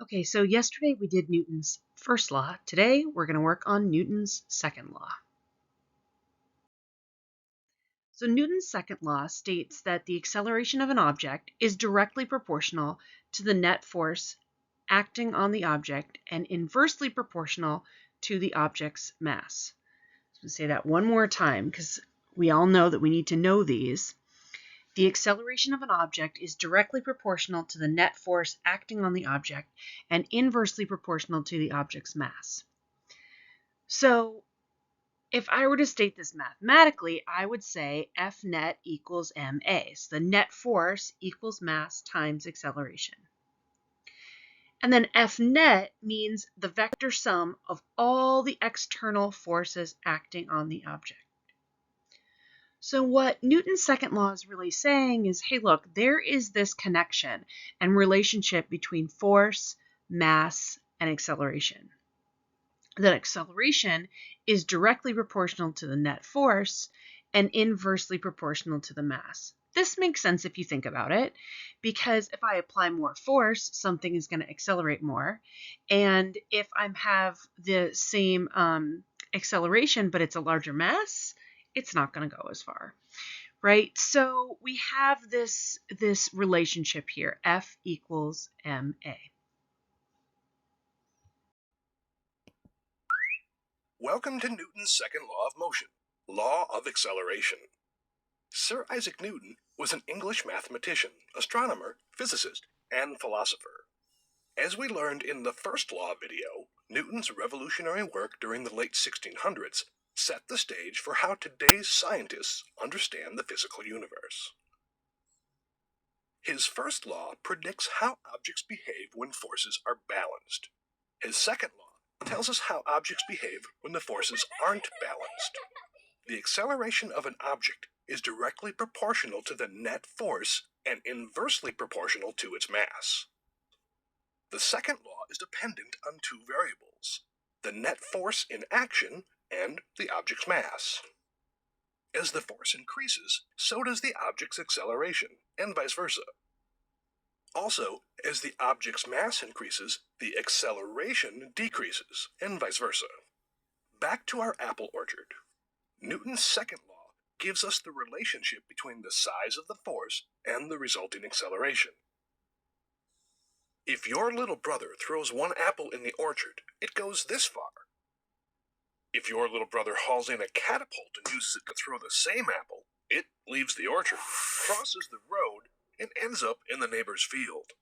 Okay, so yesterday we did Newton's first law. Today we're going to work on Newton's second law. So Newton's second law states that the acceleration of an object is directly proportional to the net force acting on the object and inversely proportional to the object's mass. So I'm going to say that one more time because we all know that we need to know these. The acceleration of an object is directly proportional to the net force acting on the object and inversely proportional to the object's mass. So if I were to state this mathematically, I would say F net equals ma. So the net force equals mass times acceleration. And then F net means the vector sum of all the external forces acting on the object. So what Newton's second law is really saying is, hey, look, there is this connection and relationship between force, mass, and acceleration. That acceleration is directly proportional to the net force and inversely proportional to the mass. This makes sense if you think about it, because if I apply more force, something is going to accelerate more. And if I have the same acceleration, but it's a larger mass, it's not going to go as far, right? So we have this relationship here, F equals ma. Welcome to Newton's second law of motion, law of acceleration. Sir Isaac Newton was an English mathematician, astronomer, physicist, and philosopher. As we learned in the first law video, Newton's revolutionary work during the late 1600s set the stage for how today's scientists understand the physical universe. His first law predicts how objects behave when forces are balanced. His second law tells us how objects behave when the forces aren't balanced. The acceleration of an object is directly proportional to the net force and inversely proportional to its mass. The second law is dependent on two variables, the net force in action and the object's mass. As the force increases, so does the object's acceleration, and vice versa. Also, as the object's mass increases, the acceleration decreases, and vice versa. Back to our apple orchard. Newton's second law gives us the relationship between the size of the force and the resulting acceleration. If your little brother throws one apple in the orchard, it goes this far. If your little brother hauls in a catapult and uses it to throw the same apple, it leaves the orchard, crosses the road, and ends up in the neighbor's field.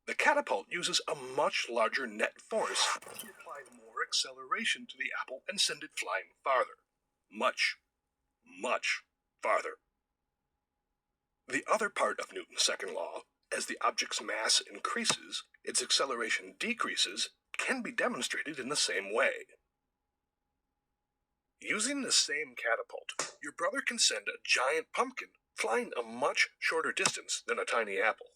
The catapult uses a much larger net force to apply more acceleration to the apple and send it flying farther. Much, much farther. The other part of Newton's second law, as the object's mass increases, its acceleration decreases, can be demonstrated in the same way. Using the same catapult, your brother can send a giant pumpkin flying a much shorter distance than a tiny apple.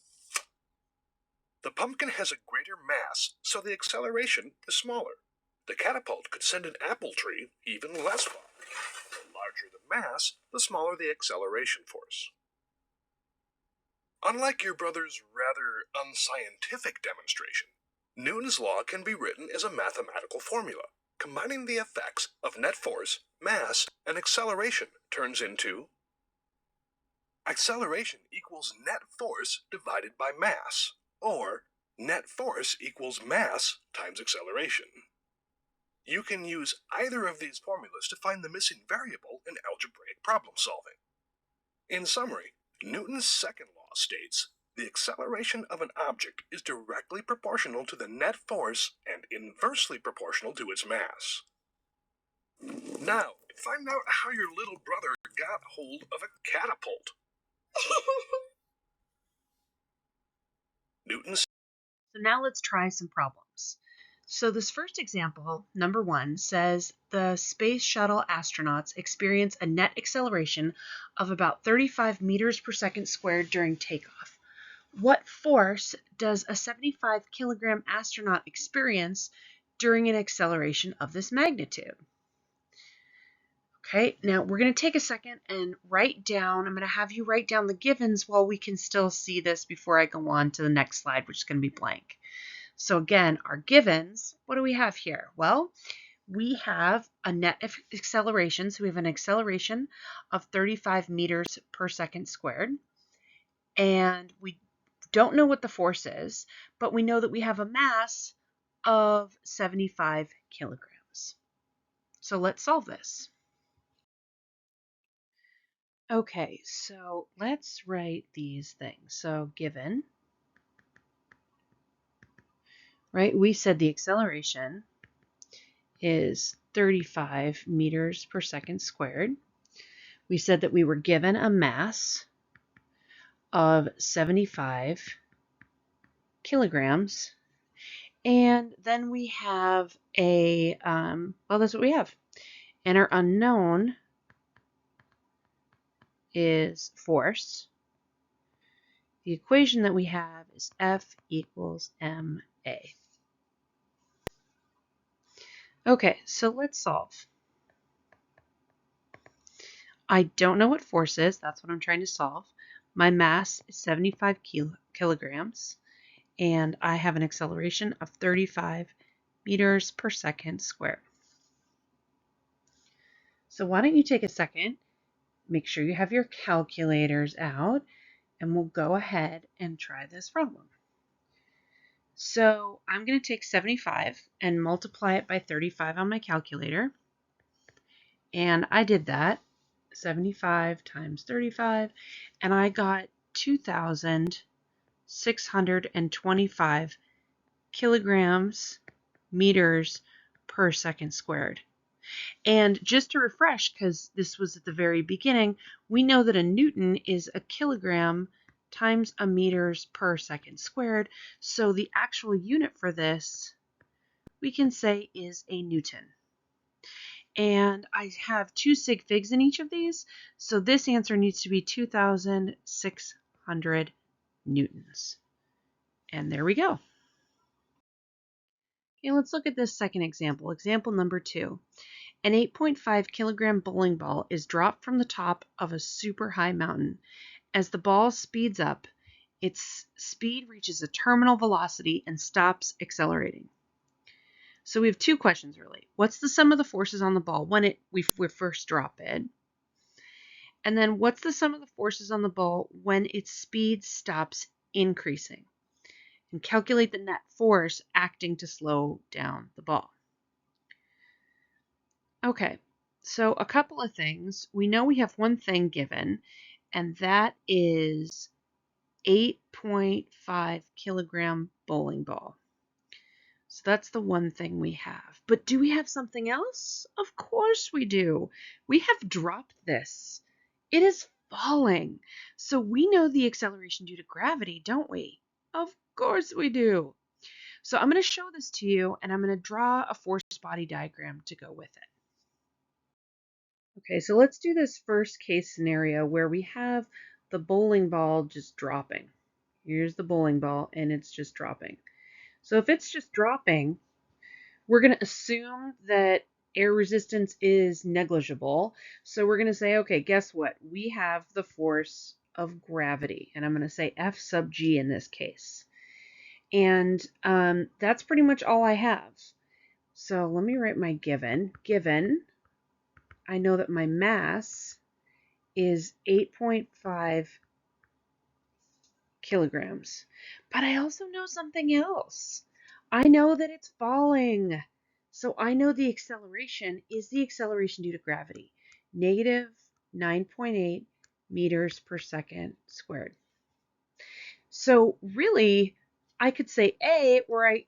The pumpkin has a greater mass, so the acceleration is smaller. The catapult could send an apple tree even less far. The larger the mass, the smaller the acceleration force. Unlike your brother's rather unscientific demonstration, Newton's law can be written as a mathematical formula. Combining the effects of net force, mass, and acceleration turns into acceleration equals net force divided by mass, or net force equals mass times acceleration. You can use either of these formulas to find the missing variable in algebraic problem solving. In summary, Newton's second law states the acceleration of an object is directly proportional to the net force and inversely proportional to its mass. Now, find out how your little brother got hold of a catapult. Newton's. So now let's try some problems. So this first example, number 1, says the Space Shuttle astronauts experience a net acceleration of about 35 meters per second squared during takeoff. What force does a 75 kilogram astronaut experience during an acceleration of this magnitude? Okay, now we're going to take a second and write down, I'm going to have you write down the givens while we can still see this before I go on to the next slide, which is going to be blank. So again, our givens, what do we have here? Well, we have a net acceleration. So we have an acceleration of 35 meters per second squared. And we don't know what the force is, but we know that we have a mass of 75 kilograms. So let's solve this. Okay, so let's write these things. So given, right, we said the acceleration is 35 meters per second squared. We said that we were given a mass of 75 kilograms. And then we have a, well, that's what we have. And our unknown is force. The equation that we have is F equals ma. Okay, so let's solve. I don't know what force is. That's what I'm trying to solve. My mass is 75 kilograms, and I have an acceleration of 35 meters per second squared. So why don't you take a second, make sure you have your calculators out, and we'll go ahead and try this problem. So I'm going to take 75 and multiply it by 35 on my calculator. And I did that, 75 times 35, and I got 2,625 kilograms meters per second squared. And just to refresh, because this was at the very beginning, we know that a Newton is a kilogram times a meters per second squared. So the actual unit for this, we can say, is a Newton. And I have two sig figs in each of these, so this answer needs to be 2,600 newtons. And there we go. Okay, let's look at this second example. Example number 2. An 8.5 kilogram bowling ball is dropped from the top of a super high mountain. As the ball speeds up, its speed reaches a terminal velocity and stops accelerating. So we have two questions really. What's the sum of the forces on the ball when we first drop it? And then what's the sum of the forces on the ball when its speed stops increasing? And calculate the net force acting to slow down the ball. Okay, so a couple of things. We know we have one thing given, and that is 8.5 kilogram bowling ball. So that's the one thing we have. But do we have something else? Of course we do. We have dropped this. It is falling. So we know the acceleration due to gravity, don't we? Of course we do. So I'm going to show this to you, and I'm going to draw a force body diagram to go with it. Okay, so let's do this first case scenario where we have the bowling ball just dropping. Here's the bowling ball, and it's just dropping. So if it's just dropping, we're going to assume that air resistance is negligible. So we're going to say, okay, guess what? We have the force of gravity, and I'm going to say F sub g in this case. And that's pretty much all I have. So let me write my given. Given, I know that my mass is 8.5 kilograms. But I also know something else. I know that it's falling. So I know the acceleration is the acceleration due to gravity, negative 9.8 meters per second squared. So really, I could say A, where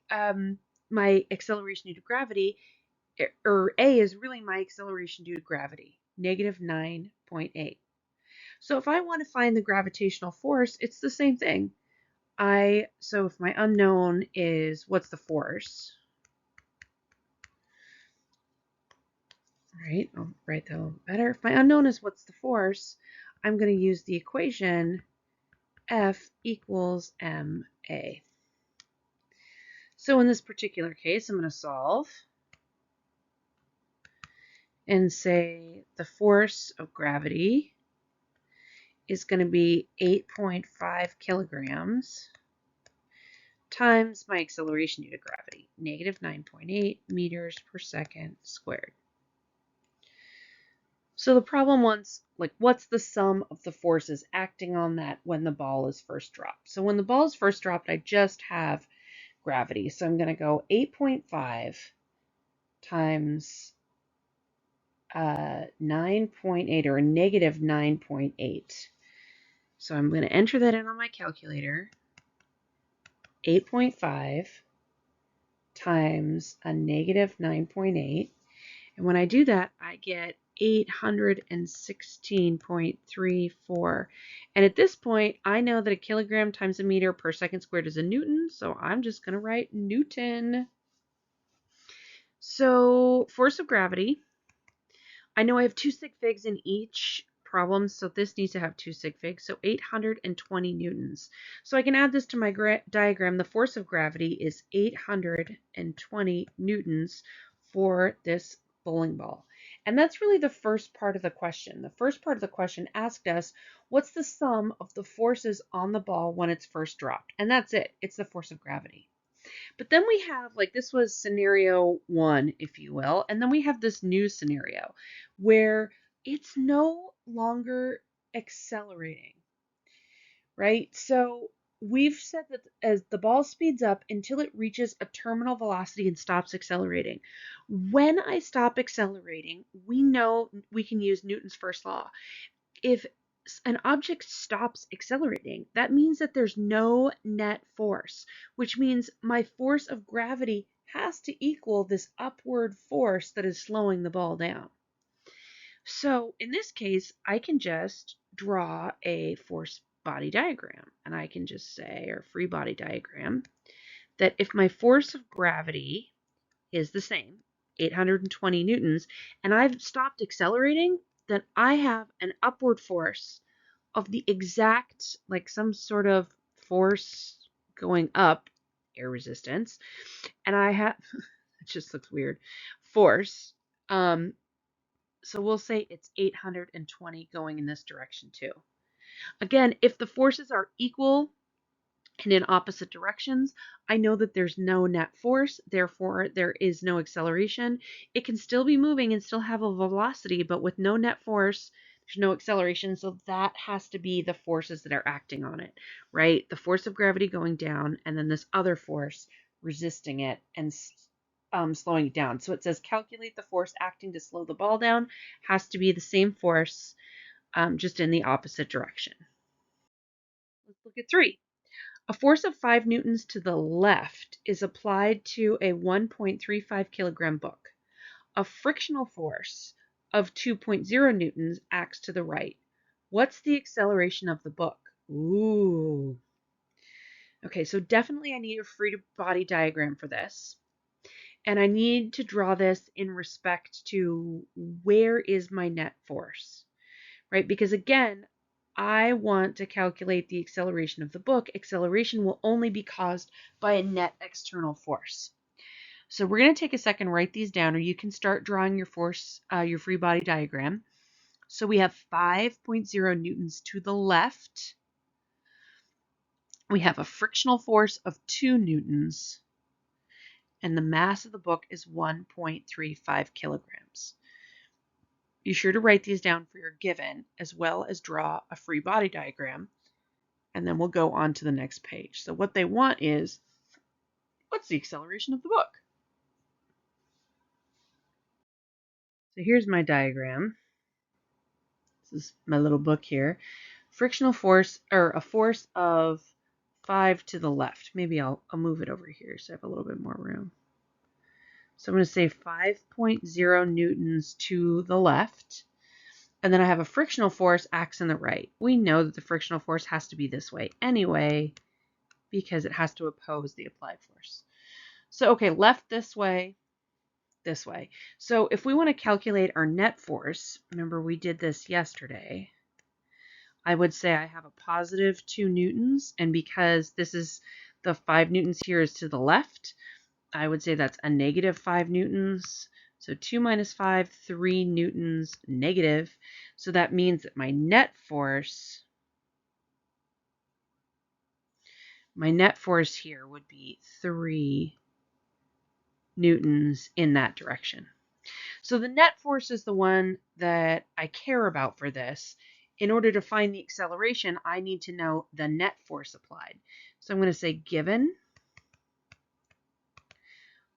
my acceleration due to gravity, or A is really my acceleration due to gravity, negative 9.8. So if I want to find the gravitational force, it's the same thing. So if my unknown is what's the force, right? I'll write that a little better. If my unknown is what's the force, I'm going to use the equation F equals ma. So in this particular case, I'm going to solve. and say the force of gravity is going to be 8.5 kilograms times my acceleration due to gravity, negative 9.8 meters per second squared. So the problem wants, like, what's the sum of the forces acting on that when the ball is first dropped? So when the ball is first dropped, I just have gravity. So I'm going to go 8.5 times 9.8, or a negative 9.8. So I'm going to enter that in on my calculator. 8.5 times a negative 9.8. And when I do that, I get 816.34. And at this point, I know that a kilogram times a meter per second squared is a Newton, so I'm just going to write Newton. So force of gravity, I know I have two sig figs in each problem, so this needs to have two sig figs, so 820 newtons. So I can add this to my diagram. The force of gravity is 820 newtons for this bowling ball. And that's really the first part of the question. The first part of the question asked us, what's the sum of the forces on the ball when it's first dropped? And that's it. It's the force of gravity. But then we have, like, this was scenario one, if you will, and then we have this new scenario where it's no longer accelerating, right? So we've said that as the ball speeds up until it reaches a terminal velocity and stops accelerating. When I stop accelerating, we know we can use Newton's first law. If an object stops accelerating, that means that there's no net force, which means my force of gravity has to equal this upward force that is slowing the ball down. So in this case, I can just draw a force body diagram, and I can just say, or free body diagram, that if my force of gravity is the same, 820 newtons, and I've stopped accelerating, then I have an upward force of the exact, like some sort of force going up, air resistance, and I have, it just looks weird, force. So we'll say it's 820 going in this direction too. Again, if the forces are equal and in opposite directions, I know that there's no net force, therefore there is no acceleration. It can still be moving and still have a velocity, but with no net force, there's no acceleration, so that has to be the forces that are acting on it, right? The force of gravity going down, and then this other force resisting it and slowing it down. So it says calculate the force acting to slow the ball down, has to be the same force, just in the opposite direction. Let's look at 3. A force of 5 newtons to the left is applied to a 1.35 kilogram book. A frictional force of 2.0 newtons acts to the right. What's the acceleration of the book? Ooh. Okay, so definitely I need a free body diagram for this. And I need to draw this in respect to where is my net force, right? Because again, I want to calculate the acceleration of the book. Acceleration will only be caused by a net external force. So we're going to take a second, write these down, or you can start drawing your force, your free body diagram. So we have 5.0 newtons to the left. We have a frictional force of 2 newtons. And the mass of the book is 1.35 kilograms. Be sure to write these down for your given, as well as draw a free body diagram, and then we'll go on to the next page. So what they want is, what's the acceleration of the book? So here's my diagram. This is my little book here. Frictional force, or a force of 5 to the left. Maybe I'll move it over here so I have a little bit more room. So I'm going to say 5.0 newtons to the left. And then I have a frictional force acts on the right. We know that the frictional force has to be this way anyway, because it has to oppose the applied force. So, okay, left this way, this way. So if we want to calculate our net force, remember we did this yesterday, I would say I have a positive 2 newtons, and because this is the 5 newtons here is to the left, I would say that's a negative 5 newtons. So 2 minus 5, 3 newtons negative. So that means that my net force here would be 3 newtons in that direction. So the net force is the one that I care about for this. In order to find the acceleration, I need to know the net force applied. So I'm going to say given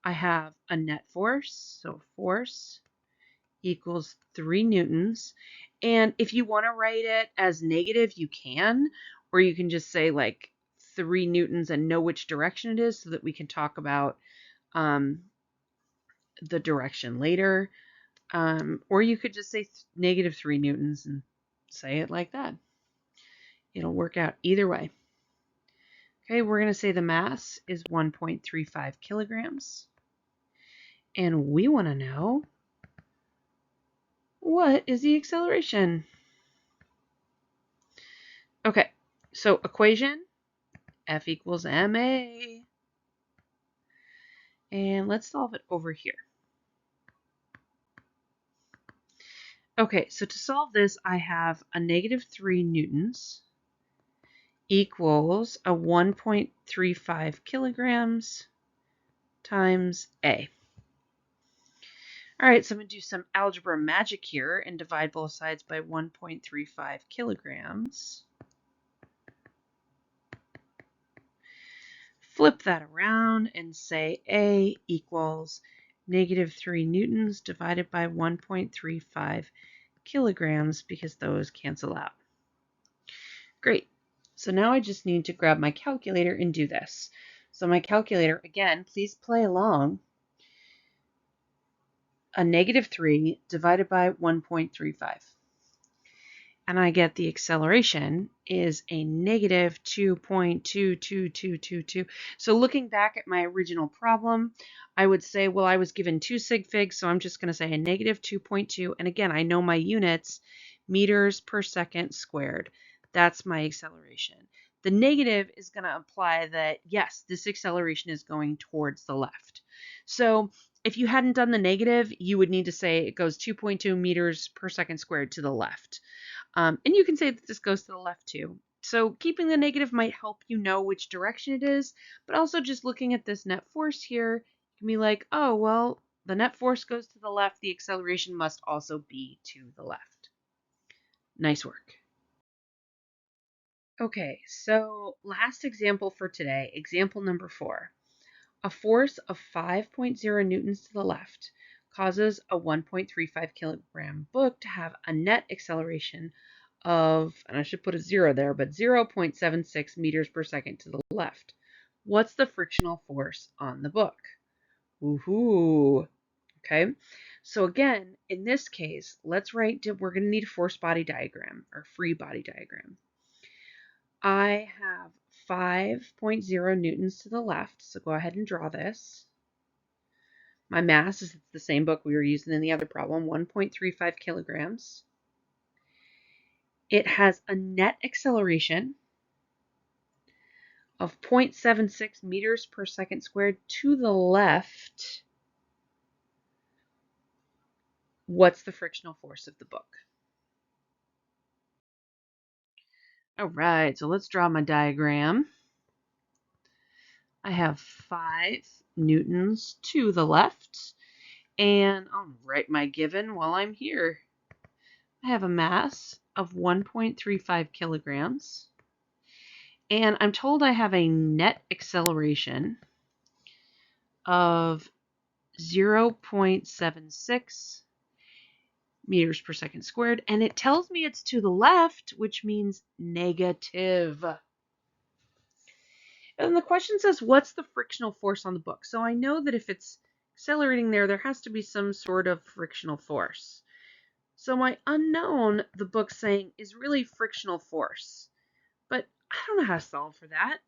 I have a net force, so force equals 3 newtons. And if you want to write it as negative, you can, or you can just say like 3 newtons and know which direction it is so that we can talk about the direction later. Or you could just say negative 3 newtons and say it like that. It'll work out either way. Okay, we're going to say the mass is 1.35 kilograms. And we want to know, what is the acceleration? Okay, so equation, F equals ma. And let's solve it over here. Okay, so to solve this, I have a negative 3 newtons equals a 1.35 kilograms times A. All right, so I'm going to do some algebra magic here and divide both sides by 1.35 kilograms. Flip that around and say A equals negative 3 newtons divided by 1.35 kilograms because those cancel out. Great. So now I just need to grab my calculator and do this. So my calculator, again, please play along. A negative 3 divided by 1.35. And I get the acceleration is a negative 2.22222. So looking back at my original problem, I would say, well, I was given 2 sig figs, so I'm just going to say a negative 2.2. And again, I know my units, meters per second squared. That's my acceleration. The negative is going to imply that, yes, this acceleration is going towards the left. So if you hadn't done the negative, you would need to say it goes 2.2 meters per second squared to the left. And you can say that this goes to the left too. So keeping the negative might help you know which direction it is, but also just looking at this net force here, you can be like, oh, well, the net force goes to the left, the acceleration must also be to the left. Nice work. Okay, so last example for today, example number 4. A force of 5.0 newtons to the left causes a 1.35 kilogram book to have a net acceleration of, and I should put a 0 there, but 0.76 meters per second to the left. What's the frictional force on the book? Woohoo! Okay, so again, in this case, let's write, we're going to need a force body diagram or free body diagram. I have 5.0 newtons to the left, so go ahead and draw this. My mass is the same book we were using in the other problem, 1.35 kilograms. It has a net acceleration of 0.76 meters per second squared to the left. What's the frictional force of the book? All right, so let's draw my diagram. I have 5 newtons to the left, and I'll write my given while I'm here. I have a mass of 1.35 kilograms. And I'm told I have a net acceleration of 0.76 meters per second squared. And it tells me it's to the left, which means negative. And the question says, what's the frictional force on the book? So I know that if it's accelerating there has to be some sort of frictional force. So my unknown, the book's saying, is really frictional force. But I don't know how to solve for that.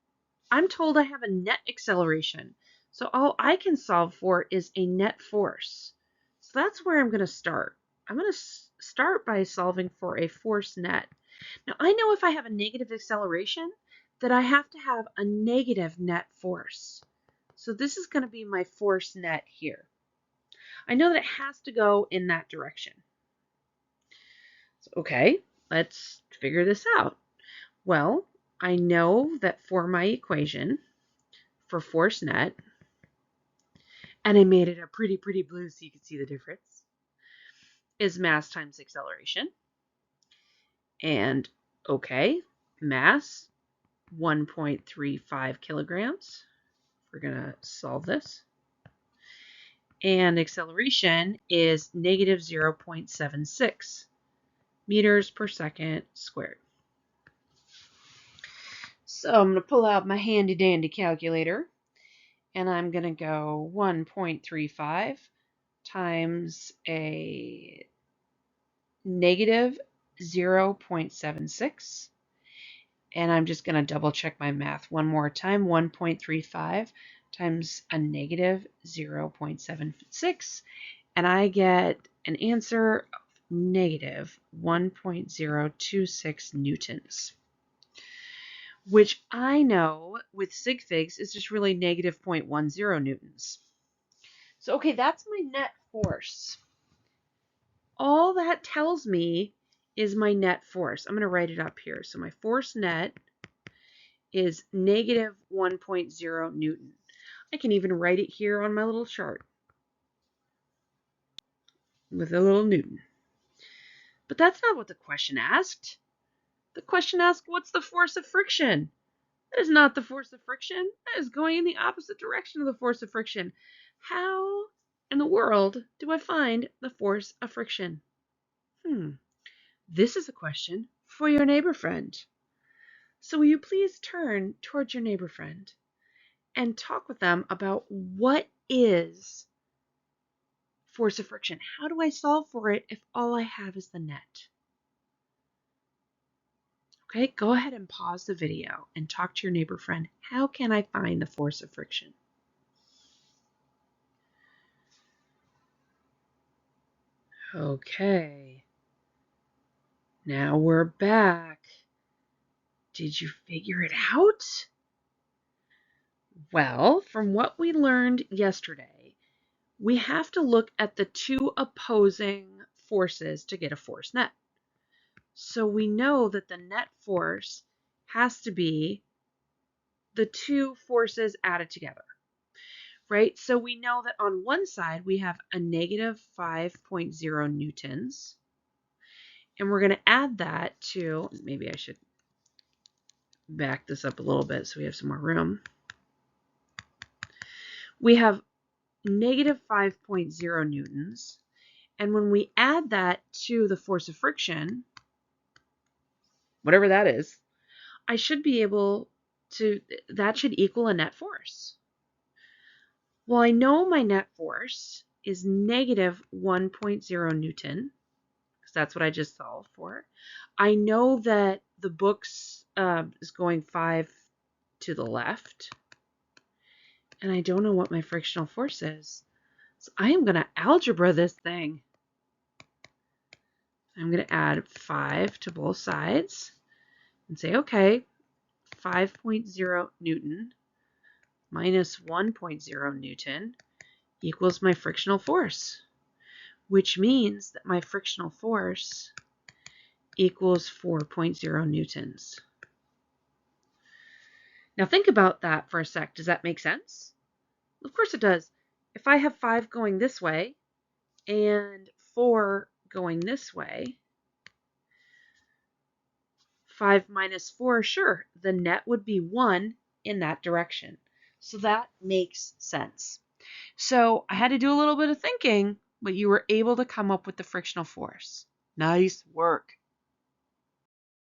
I'm told I have a net acceleration. So all I can solve for is a net force. So that's where I'm going to start. I'm going to start by solving for a force net. Now I know if I have a negative acceleration that I have to have a negative net force. So this is going to be my force net here. I know that it has to go in that direction. So, okay, let's figure this out. Well, I know that for my equation for force net, and I made it a pretty blue so you can see the difference, is mass times acceleration. And okay, mass 1.35 kilograms. We're going to solve this. And acceleration is negative 0.76 meters per second squared. So I'm going to pull out my handy dandy calculator, and I'm going to go 1.35 times a negative 0.76. And I'm just going to double check my math one more time. 1.35 times a negative 0.76. And I get an answer of negative 1.026 newtons, which I know with sig figs is just really negative 0.10 newtons. So, okay, that's my net force. All that tells me is my net force. I'm going to write it up here. So my force net is negative 1.0 newton. I can even write it here on my little chart with a little newton. But that's not what the question asked. The question asked, what's the force of friction? That is not the force of friction. That is going in the opposite direction of the force of friction. How in the world do I find the force of friction? This is a question for your neighbor friend. So will you please turn towards your neighbor friend and talk with them about what is force of friction? How do I solve for it if all I have is the net? Okay, go ahead and pause the video and talk to your neighbor friend. How can I find the force of friction? Okay, now we're back. Did you figure it out? Well, from what we learned yesterday, we have to look at the two opposing forces to get a force net. So we know that the net force has to be the two forces added together, right? So we know that on one side we have a negative 5.0 newtons, and we're going to add that to, maybe I should back this up a little bit so we have some more room. We have negative 5.0 newtons, and when we add that to the force of friction, whatever that is, I should be able to, that should equal a net force. Well, I know my net force is negative 1.0 newton, because that's what I just solved for. I know that the books is going 5 to the left, and I don't know what my frictional force is. So I am going to algebra this thing. I'm going to add 5 to both sides and say, okay, 5.0 newton minus 1.0 newton equals my frictional force, which means that my frictional force equals 4.0 newtons. Now think about that for a sec. Does that make sense? Of course it does. If I have 5 going this way and 4 going this way, 5 minus 4, sure, the net would be 1 in that direction. So that makes sense. So I had to do a little bit of thinking, but you were able to come up with the frictional force. Nice work.